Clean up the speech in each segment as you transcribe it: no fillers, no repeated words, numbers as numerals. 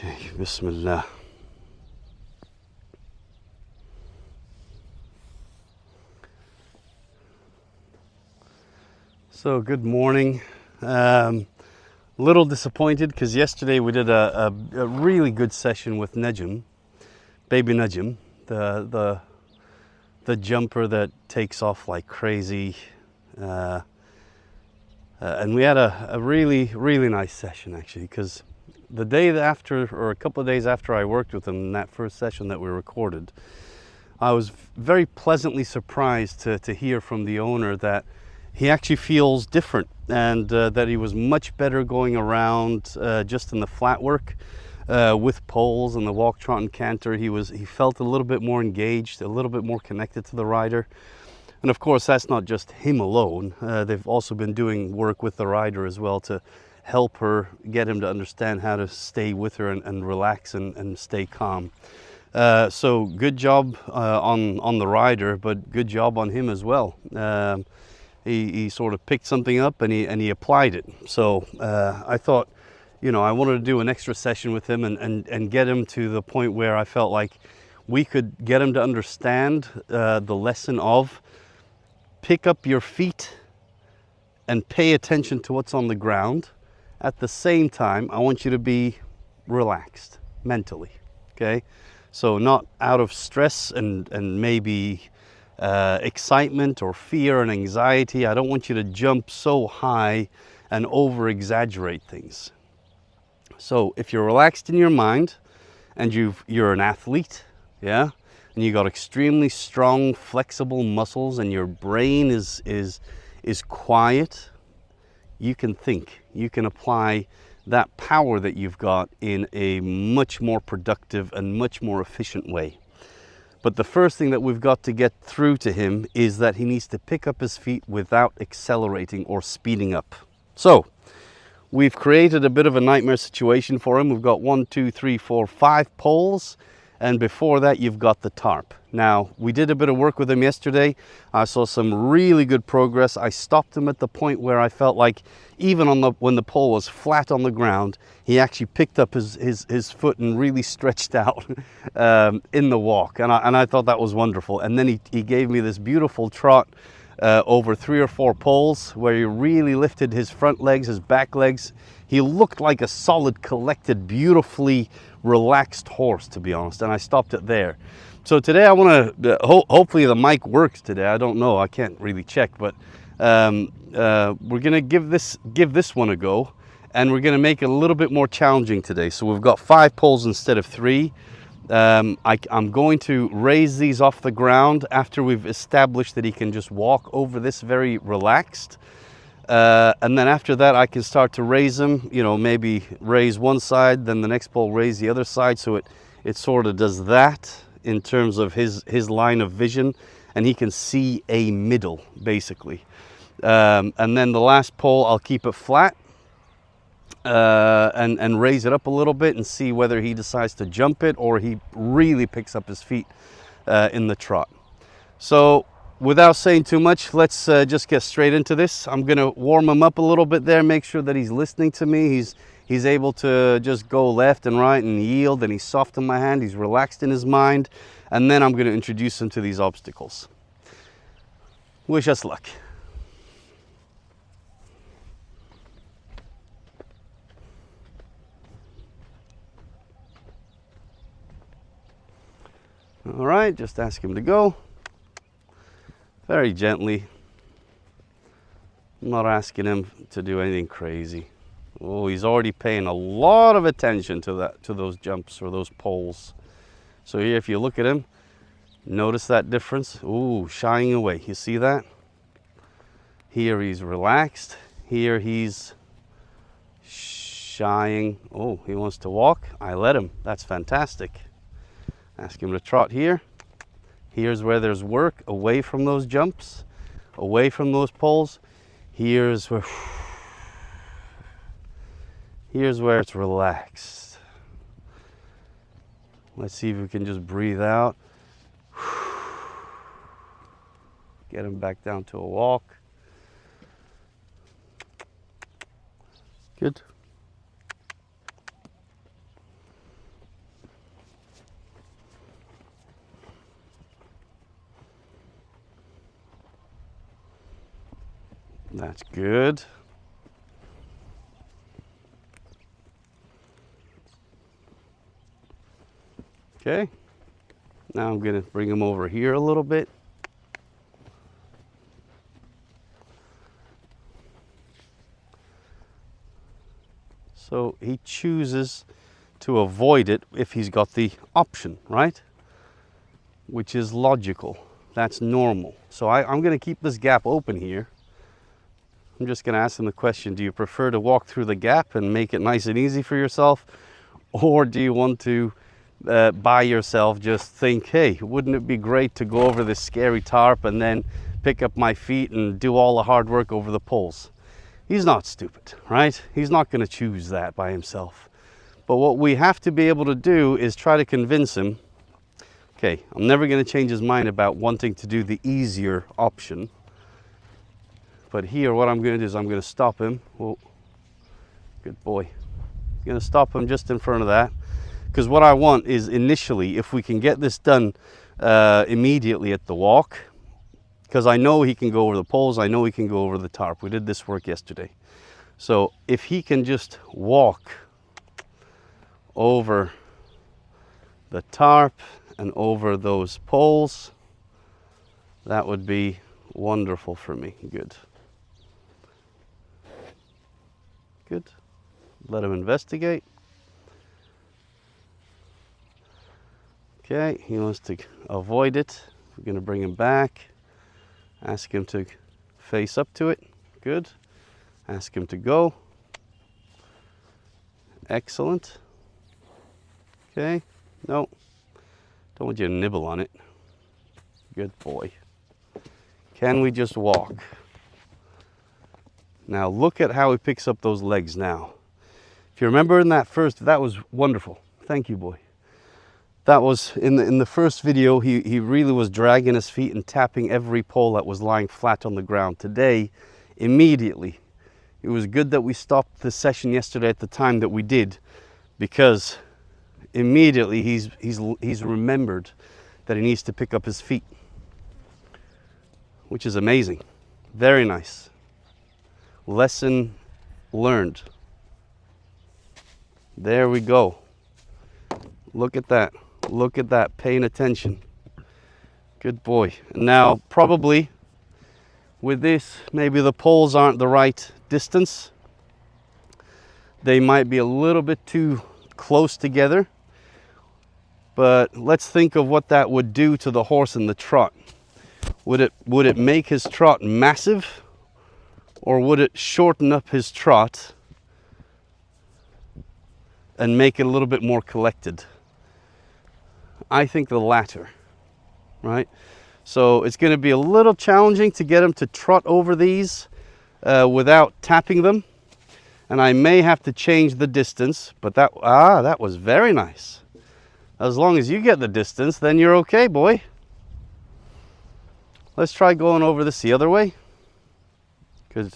Okay, Bismillah. So good morning. Little disappointed because yesterday we did a really good session with Najm, baby Najm, the jumper that takes off like crazy. And we had a really nice session actually, because the day after, or a couple of days after I worked with him in that first session that we recorded, I was very pleasantly surprised to hear from the owner that he actually feels different, and that he was much better going around just in the flat work with poles and the walk, trot and canter. He felt a little bit more engaged, a little bit more connected to the rider. And of course, that's not just him alone. They've also been doing work with the rider as well to help her, get him to understand how to stay with her and relax and stay calm. So good job on the rider, but good job on him as well. He sort of picked something up and he applied it. So I thought, I wanted to do an extra session with him and get him to the point where I felt like we could get him to understand the lesson of pick up your feet and pay attention to what's on the ground. At the same time, I want you to be relaxed mentally, okay? So not out of stress and maybe excitement or fear and anxiety. I don't want you to jump so high and over exaggerate things. So if you're relaxed in your mind and you're an athlete, yeah, and you got extremely strong, flexible muscles, and your brain is quiet, you can think. You can apply that power that you've got in a much more productive and much more efficient way. But the first thing that we've got to get through to him is that he needs to pick up his feet without accelerating or speeding up. So we've created a bit of a nightmare situation for him. We've got 1, 2, 3, 4, 5 poles. And before that, you've got the tarp. Now, we did a bit of work with him yesterday. I saw some really good progress. I stopped him at the point where I felt like even when the pole was flat on the ground, he actually picked up his foot and really stretched out in the walk. And I thought that was wonderful. And then he gave me this beautiful trot over 3 or 4 poles where he really lifted his front legs, his back legs. He looked like a solid, collected, beautifully relaxed horse, to be honest, and I stopped it there. So today I want to, hopefully the mic works today. I don't know, I can't really check, but we're going to give this one a go, and we're going to make it a little bit more challenging today. So we've got 5 poles instead of 3. I'm going to raise these off the ground after we've established that he can just walk over this very relaxed. And then after that, I can start to raise him, maybe raise one side, then the next pole raise the other side. So it sort of does that in terms of his line of vision, and he can see a middle, basically. And then the last pole, I'll keep it flat and raise it up a little bit and see whether he decides to jump it or he really picks up his feet in the trot. So without saying too much, let's just get straight into this. I'm going to warm him up a little bit there, make sure that he's listening to me. He's able to just go left and right and yield, and he's soft in my hand. He's relaxed in his mind. And then I'm going to introduce him to these obstacles. Wish us luck. All right, just ask him to go. Very gently. I'm not asking him to do anything crazy. Oh, he's already paying a lot of attention to those jumps or those poles. So here, if you look at him, notice that difference. Ooh, shying away. You see that? Here he's relaxed. Here he's shying. Oh, he wants to walk. I let him. That's fantastic. Ask him to trot here. Here's where there's work, away from those jumps, away from those poles. Here's where it's relaxed. Let's see if we can just breathe out. Get him back down to a walk. Good. That's good. Okay. Now I'm going to bring him over here a little bit. So he chooses to avoid it if he's got the option, right? Which is logical. That's normal. So I'm going to keep this gap open here. I'm just going to ask him the question, do you prefer to walk through the gap and make it nice and easy for yourself? Or do you want to, by yourself, just think, hey, wouldn't it be great to go over this scary tarp and then pick up my feet and do all the hard work over the poles? He's not stupid, right? He's not going to choose that by himself. But what we have to be able to do is try to convince him, okay, I'm never going to change his mind about wanting to do the easier option. But here, what I'm going to do is I'm going to stop him. Whoa, good boy. I'm going to stop him just in front of that. Because what I want is initially, if we can get this done immediately at the walk, because I know he can go over the poles, I know he can go over the tarp. We did this work yesterday. So if he can just walk over the tarp and over those poles, that would be wonderful for me. Good. Good. Let him investigate. Okay, he wants to avoid it. We're going to bring him back. Ask him to face up to it. Good. Ask him to go. Excellent. Okay. No. Don't want you to nibble on it. Good boy. Can we just walk? Now look at how he picks up those legs now. If you remember in that first, that was wonderful. Thank you, boy. That was, in the first video, he really was dragging his feet and tapping every pole that was lying flat on the ground. Today, immediately, it was good that we stopped the session yesterday at the time that we did, because immediately he's remembered that he needs to pick up his feet, which is amazing. Very nice. Lesson learned. There we go. Look at that. Look at that, paying attention. Good boy. Now, probably with this, maybe the poles aren't the right distance. They might be a little bit too close together. But let's think of what that would do to the horse in the trot. Would it make his trot massive, or would it shorten up his trot and make it a little bit more collected? I think the latter, right? So it's going to be a little challenging to get him to trot over these without tapping them. And I may have to change the distance, but that was very nice. As long as you get the distance, then you're okay, boy. Let's try going over this the other way. Good.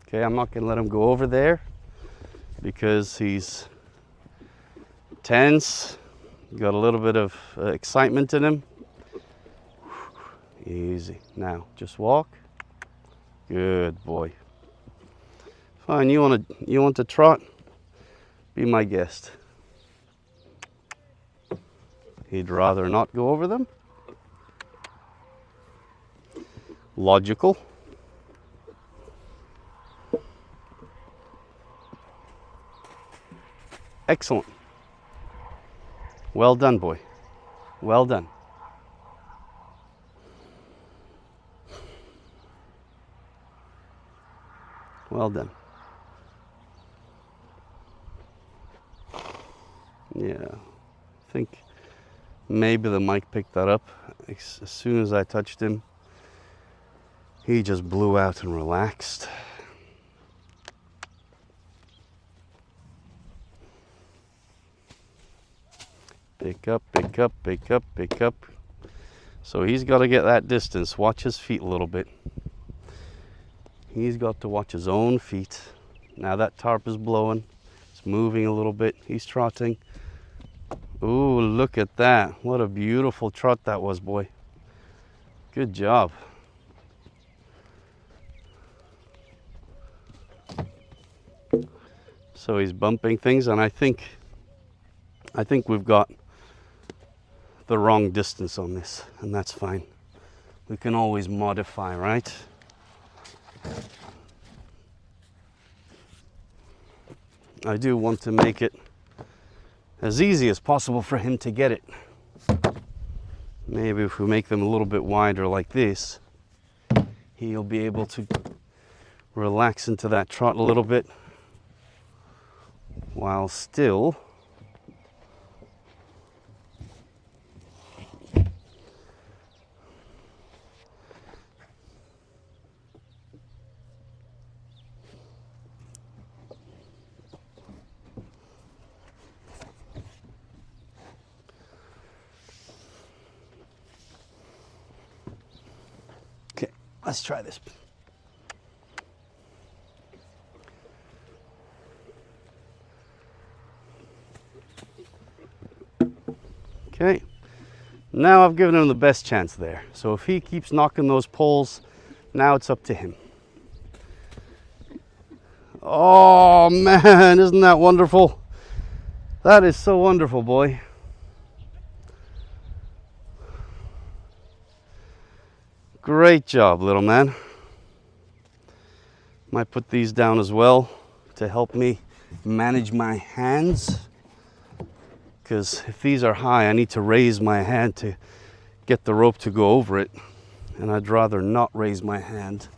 Okay, I'm not going to let him go over there because he's tense, got a little bit of excitement in him. Easy. Now, just walk. Good boy. Fine, you want to trot? Be my guest. He'd rather not go over them. Logical. Excellent. Well done, boy. Well done. Well done. Yeah, I think maybe the mic picked that up. As soon as I touched him, he just blew out and relaxed. Pick up, pick up, pick up, pick up. So he's got to get that distance. Watch his feet a little bit. He's got to watch his own feet. Now that tarp is blowing. It's moving a little bit. He's trotting. Ooh, look at that. What a beautiful trot that was, boy. Good job. So he's bumping things, and I think we've got the wrong distance on this, and that's fine. We can always modify, right? I do want to make it as easy as possible for him to get it. Maybe if we make them a little bit wider like this, he'll be able to relax into that trot a little bit while still let's try this. Okay, now I've given him the best chance there. So if he keeps knocking those poles, now it's up to him. Oh man, isn't that wonderful? That is so wonderful, boy. Great job, little man. Might put these down as well to help me manage my hands. Because if these are high, I need to raise my hand to get the rope to go over it. And I'd rather not raise my hand,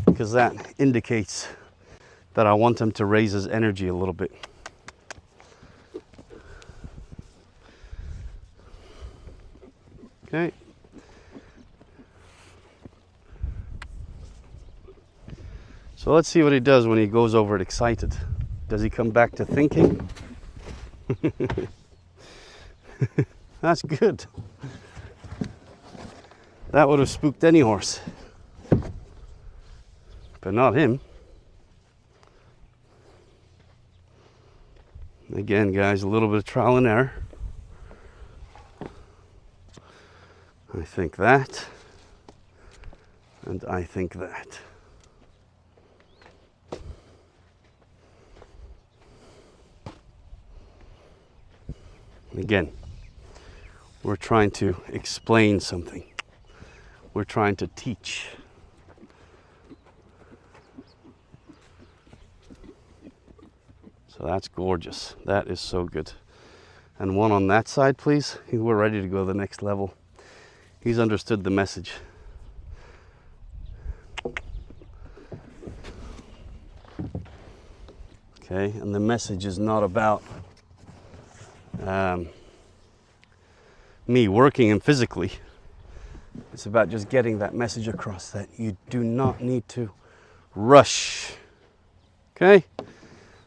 because that indicates that I want him to raise his energy a little bit. Okay. So let's see what he does when he goes over it excited. Does he come back to thinking? That's good. That would have spooked any horse, but not him. Again, guys, a little bit of trial and error. I think that, and I think that. Again, we're trying to explain something. We're trying to teach. So that's gorgeous. That is so good. And one on that side, please. We're ready to go to the next level. He's understood the message. Okay, and the message is not about me working him physically. It's about just getting that message across that you do not need to rush. Okay?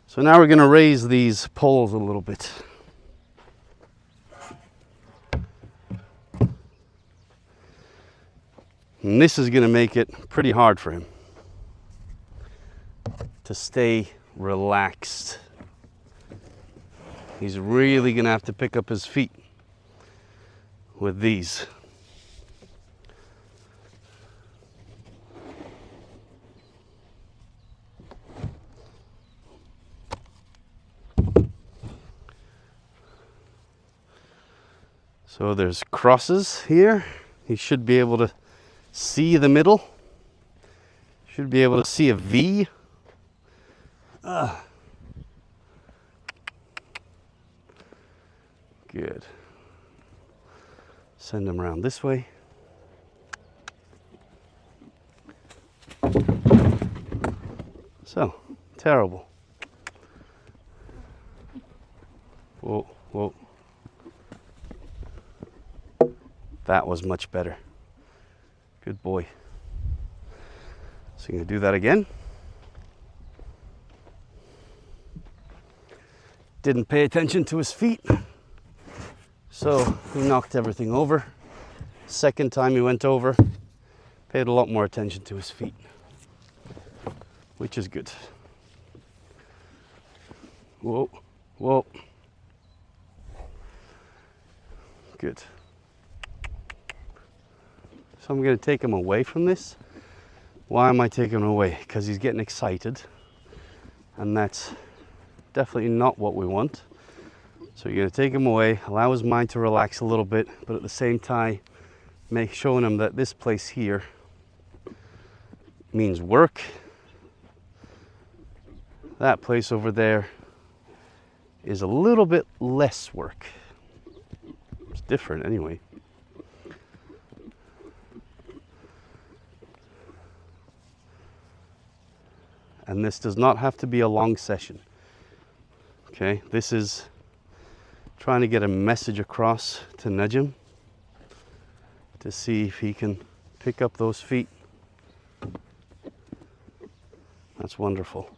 So now we're going to raise these poles a little bit. And this is going to make it pretty hard for him to stay relaxed. He's really going to have to pick up his feet with these. So there's crosses here. He should be able to see the middle. Should be able to see a V. Good. Send him around this way. So, terrible. Whoa, whoa. That was much better. Good boy. So you're going to do that again. Didn't pay attention to his feet, so he knocked everything over. Second time he went over, paid a lot more attention to his feet, which is good. Whoa, whoa. Good. So I'm going to take him away from this. Why am I taking him away? Because he's getting excited, and that's definitely not what we want. So you're going to take him away, allow his mind to relax a little bit, but at the same time showing him that this place here means work. That place over there is a little bit less work. It's different anyway. And this does not have to be a long session. Okay, this is trying to get a message across to Najm to see if he can pick up those feet. That's wonderful.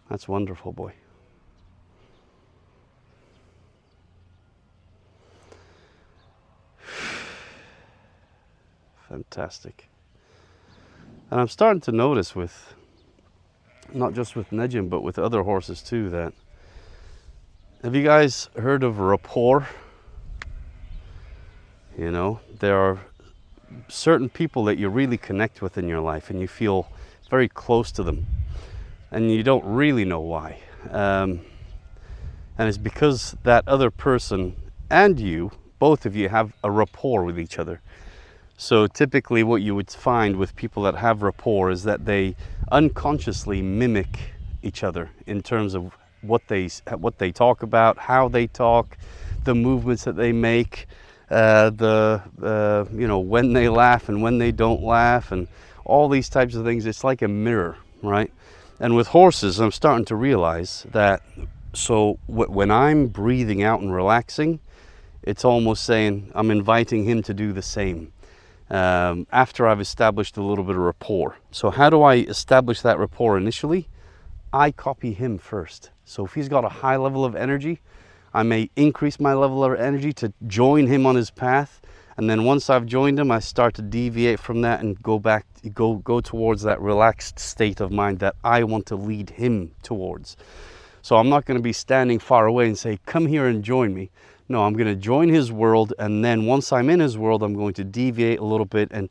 That's wonderful, boy. Fantastic. And I'm starting to notice with, not just with Najm, but with other horses too, that, have you guys heard of rapport? You know, there are certain people that you really connect with in your life and you feel very close to them and you don't really know why. And it's because that other person and you, both of you, have a rapport with each other. So typically what you would find with people that have rapport is that they unconsciously mimic each other in terms of what they talk about, how they talk, the movements that they make, you know, when they laugh and when they don't laugh, and all these types of things. It's like a mirror, right? And with horses, I'm starting to realize that, so when I'm breathing out and relaxing, it's almost saying I'm inviting him to do the same. After I've established a little bit of rapport. So how do I establish that rapport initially? I copy him first. So if he's got a high level of energy, I may increase my level of energy to join him on his path. And then once I've joined him, I start to deviate from that and go towards that relaxed state of mind that I want to lead him towards. So I'm not going to be standing far away and say, come here and join me. No, I'm going to join his world, and then once I'm in his world, I'm going to deviate a little bit and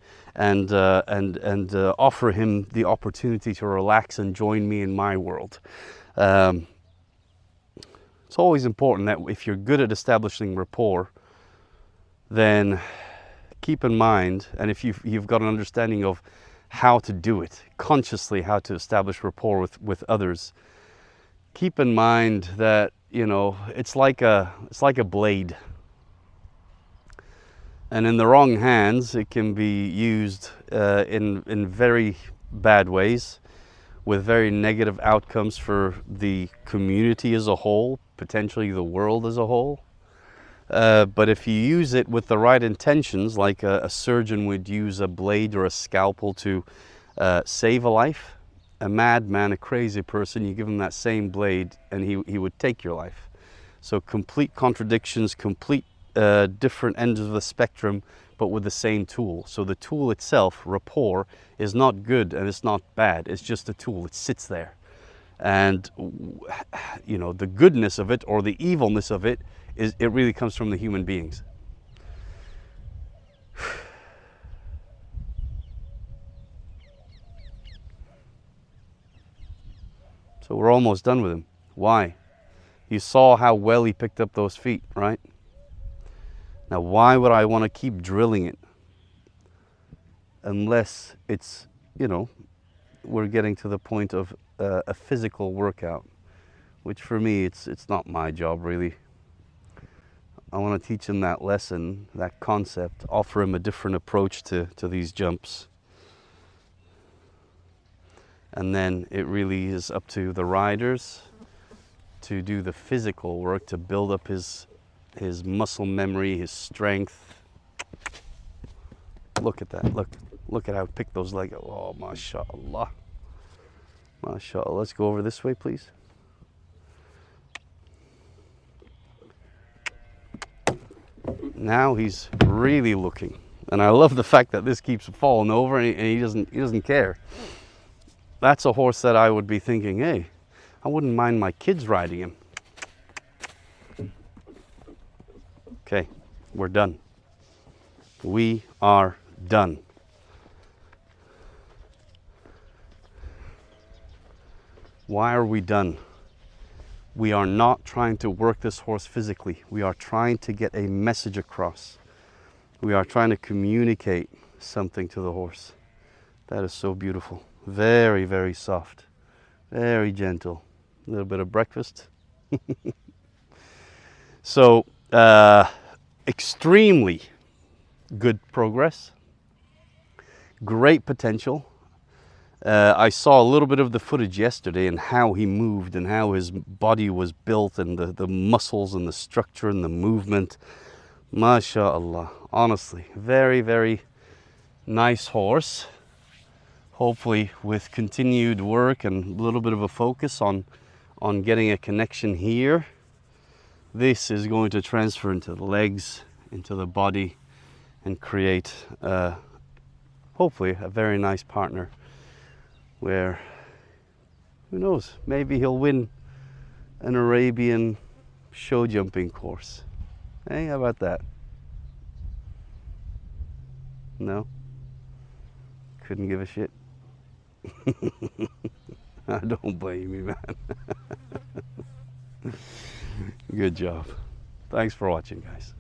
offer him the opportunity to relax and join me in my world. It's always important that if you're good at establishing rapport, then keep in mind, and if you've got an understanding of how to do it, consciously how to establish rapport with others, keep in mind that, you know, it's like a blade, and in the wrong hands it can be used in very bad ways, with very negative outcomes for the community as a whole, potentially the world as a whole. But if you use it with the right intentions, like a surgeon would use a blade or a scalpel to save a life, a madman, a crazy person, you give him that same blade and he would take your life. So complete contradictions, complete different ends of the spectrum, but with the same tool. So the tool itself, rapport, is not good and it's not bad. It's just a tool. It sits there. And, you know, the goodness of it or the evilness of it really comes from the human beings. So we're almost done with him. Why? You saw how well he picked up those feet, right? Now, why would I want to keep drilling it? Unless it's, you know, we're getting to the point of a physical workout, which for me, it's not my job really. I want to teach him that lesson, that concept, offer him a different approach to these jumps. And then it really is up to the riders to do the physical work, to build up his muscle memory, his strength. Look at that, look at how I picked those legs. Oh, mashallah. Mashallah. Let's go over this way, please. Now he's really looking. And I love the fact that this keeps falling over and he doesn't care. That's a horse that I would be thinking, hey, I wouldn't mind my kids riding him. Okay, we're done. We are done. Why are we done? We are not trying to work this horse physically. We are trying to get a message across. We are trying to communicate something to the horse. That is so beautiful. Very, very soft. Very gentle. A little bit of breakfast. So, extremely good progress. Great potential. I saw a little bit of the footage yesterday and how he moved and how his body was built and the muscles and the structure and the movement. MashaAllah. Honestly, very, very nice horse. Hopefully with continued work and a little bit of a focus on getting a connection here, this is going to transfer into the legs, into the body, and create hopefully a very nice partner where, who knows, maybe he'll win an Arabian show jumping course. Hey, how about that? No? Couldn't give a shit? I don't blame you, man. Good job. Thanks for watching, guys.